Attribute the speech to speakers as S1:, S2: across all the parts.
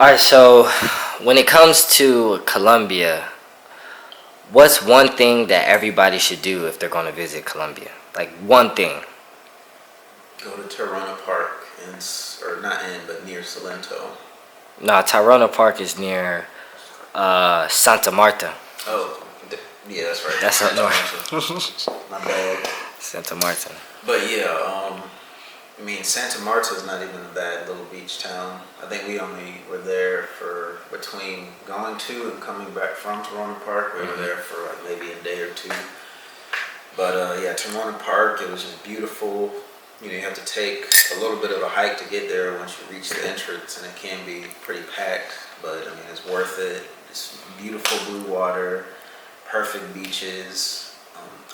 S1: All right, so when it comes to Colombia, what's one thing that everybody should do if they're going to visit Colombia? Like one thing.
S2: Go to Tirana Park, or not in, but near Salento.
S1: No, Tayrona Park is near Santa Marta.
S2: Oh, yeah, that's right.
S1: That's up
S2: Santa
S1: north.
S2: Marta. My bad.
S1: Santa Marta.
S2: But yeah, I mean, Santa Marta is not even a bad little beach town. I think we only were there for between going to and coming back from Tirana Park. We were there for like maybe a day or two. But yeah, Tirana Park, it was just beautiful. You know, you have to take a little bit of a hike to get there once you reach the entrance, and it can be pretty packed, but I mean, it's worth it. It's beautiful blue water, perfect beaches.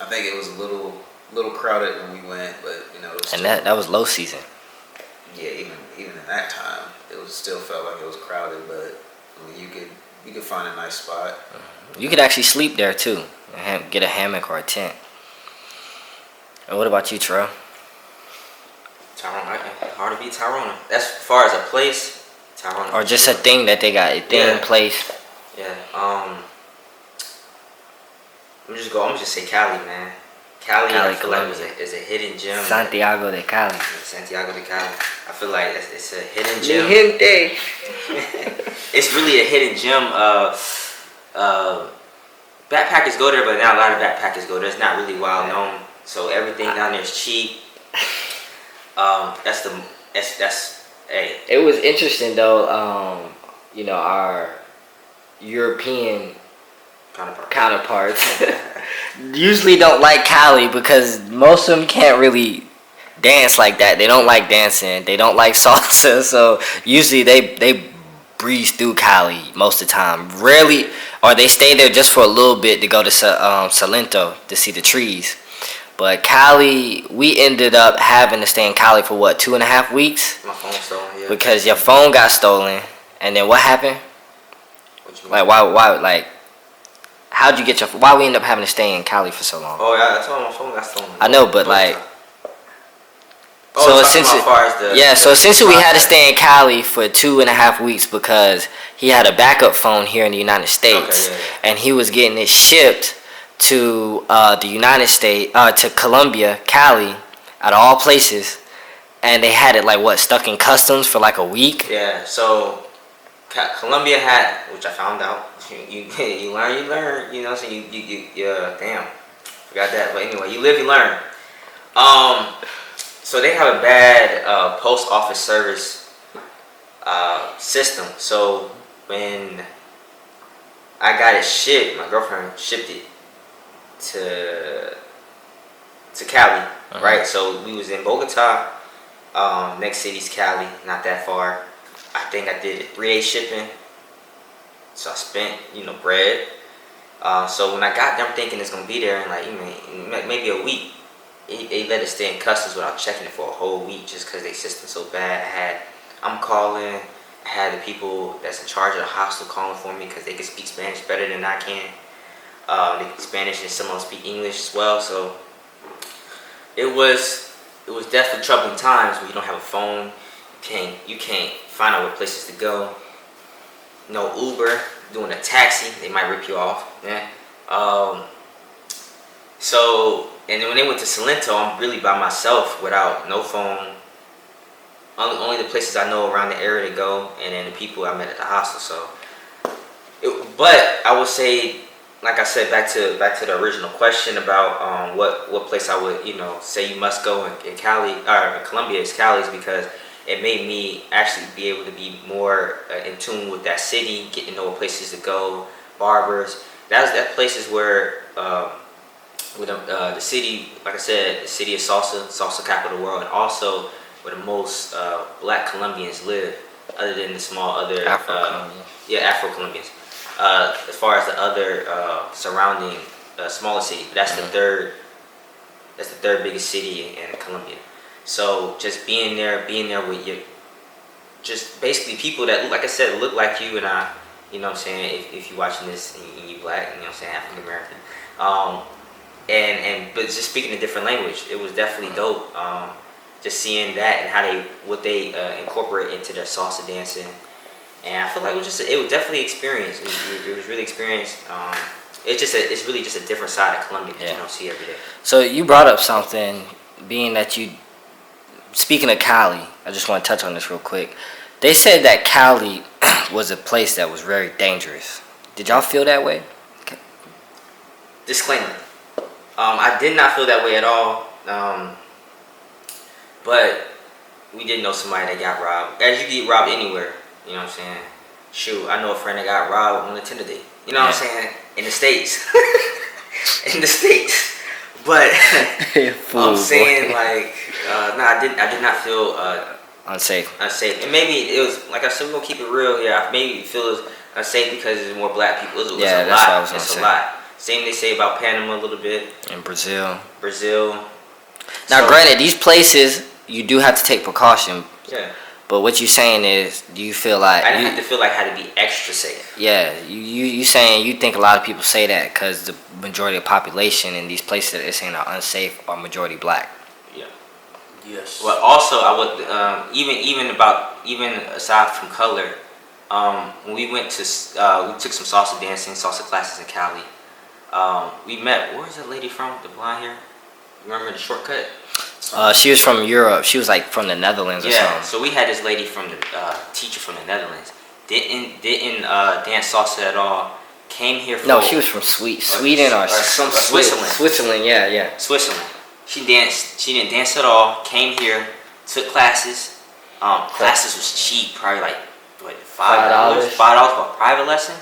S2: I think it was a little crowded when we went, but you know, it was
S1: And
S2: still,
S1: that was low season.
S2: yeah, even in that time, it was still felt like it was crowded, but I mean, you could find a nice spot.
S1: You could actually sleep there too. Get a hammock or a tent. And what about you, Terrell?
S3: Tyrone, hard to beat Tyrone. That's as far as a place, Tyrone.
S1: Or just a thing that they got, a thing, place.
S3: Yeah. I'm gonna just say Cali, man. Cali, I feel like is a hidden gem.
S1: Santiago de Cali.
S3: Santiago de Cali. I feel like it's a hidden gem.
S1: Gente.
S3: It's really a hidden gem. Backpackers go there, but not a lot of backpackers go there. It's not really well known. So everything down there is cheap. That's hey.
S1: It was interesting though. You know, our European counterparts usually don't like Cali because most of them can't really dance like that. They don't like dancing. They don't like salsa. So usually they breeze through Cali most of the time. Rarely, or they stay there just for a little bit to go to Salento to see the trees. But Cali, we ended up having to stay in Cali for what, 2.5 weeks?
S3: My phone stolen, yeah.
S1: Because your phone got stolen, and then what happened?
S3: What you mean?
S1: Like why like how'd you get your? Why we end up having to stay in Cali for so long?
S3: Oh yeah, I told my phone got stolen.
S1: I know, but like.
S3: So
S1: essentially we had to stay in Cali for 2.5 weeks because he had a backup phone here in the United States, and he was getting it shipped to the United States, to Colombia, Cali, out of all places, and they had it like what, stuck in customs for like a week.
S3: Yeah, so Colombia had, which I found out. You learn. You know, so you damn, forgot that. But anyway, you live, you learn. So they have a bad post office service system. So when I got it shipped, my girlfriend shipped it to Cali, right? So we was in Bogota. Next city's Cali, not that far. I think I did 3-day shipping. So I spent, bread. So when I got there, I'm thinking it's gonna be there in like maybe a week. They let us stay in customs without checking it for a whole week just because their system's so bad. I'm calling. I had the people that's in charge of the hostel calling for me because they can speak Spanish better than I can. They speak Spanish and some of them speak English as well. So it was definitely troubling times when you don't have a phone. You can't find out what places to go. No Uber, doing a taxi, they might rip you off. Yeah. So, and then when they went to Salento, I'm really by myself without no phone. Only the places I know around the area to go, and then the people I met at the hostel. So, but I would say, like I said, back to the original question about what place I would say you must go in Cali or in Colombia is Cali's, because it made me actually be able to be more in tune with that city, get to know what places to go, barbers. That places where the city, like I said, the city of salsa capital of the world, and also where the most black Colombians live, other than the small other Afro-Colombians. As far as the other surrounding smaller city, that's the third biggest city in Colombia. So just being there with you, just basically people that, like I said, look like you and I. You know what I'm saying? If you're watching this and you black, you know what I'm saying, African American. But just speaking a different language, it was definitely dope. Just seeing that and what they incorporate into their salsa dancing, and I feel like it was definitely experience. It was really experienced. It's really just a different side of Colombia that you don't see every day.
S1: So you brought up something, being that you, speaking of Cali, I just want to touch on this real quick. They said that Cali was a place that was very dangerous. Did y'all feel that way?
S3: Disclaimer. I did not feel that way at all. But we did know somebody that got robbed. As you get robbed anywhere, you know what I'm saying? Shoot, I know a friend that got robbed on a Tinder date. You know what I'm saying? In the States. In the States. But I'm saying like, I did not feel
S1: unsafe.
S3: And maybe it was, like I said, we're gonna keep it real here. Maybe it feels unsafe because there's more black people. It's
S1: That's
S3: a lot.
S1: what I was gonna say.
S3: A lot. Same they say about Panama a little bit.
S1: In Brazil. Now,
S3: So,
S1: granted, these places you do have to take precaution.
S3: Yeah.
S1: But what you saying is, do you feel like
S3: I didn't have to feel like I had to be extra safe.
S1: Yeah, you saying you think a lot of people say that because the majority of the population in these places that they're saying are unsafe are majority black.
S3: Yeah.
S2: Yes.
S3: Well, also I would even aside from color, when we went to we took some salsa classes in Cali. We met, where's that lady from? The blonde hair. Remember the shortcut?
S1: She was from Europe. She was like from the Netherlands or something.
S3: Yeah. So we had this lady from the teacher from the Netherlands. Didn't dance salsa at all. Came here for
S1: she was from Sweden or some
S3: Switzerland.
S1: Switzerland, yeah.
S3: Switzerland. She didn't dance at all. Came here, took classes. Classes was cheap, probably like what, $5 for a private lesson.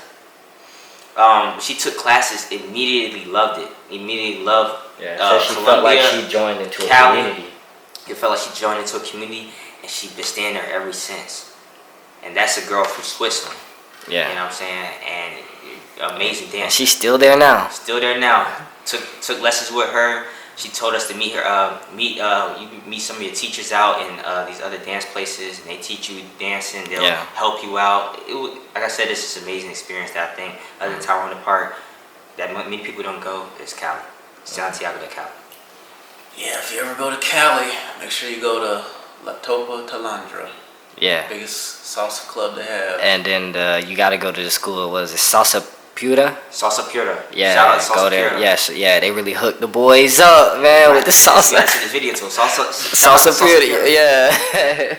S3: She took classes, immediately loved it. Immediately loved
S1: so she
S3: Colombia,
S1: felt like she joined into
S3: Cali.
S1: a community.
S3: It felt like she joined into a community, and she's been staying there ever since. And that's a girl from Switzerland.
S1: Yeah.
S3: You know what I'm saying? And amazing dancer.
S1: And she's still there now.
S3: Still there now. Took lessons with her. She told us to meet her. You meet some of your teachers out in these other dance places, and they teach you dancing. They'll help you out. Like I said, this is an amazing experience that I think, other than Tyrone Park, that many people don't go, is Cali. Santiago de Cali.
S2: Yeah, if you ever go to Cali, make sure you go to La Topa Talandra.
S1: Yeah.
S2: Biggest salsa club they have.
S1: And then you got to go to the school. What is it? Salsa Pura?
S3: Salsa Pura.
S1: Yeah,
S3: Shout out to Salsa
S1: go there.
S3: Pura.
S1: Yes, yeah, they really hooked the boys up, man, with the salsa.
S3: Yeah, I see the video too. Salsa
S1: Pura, yeah.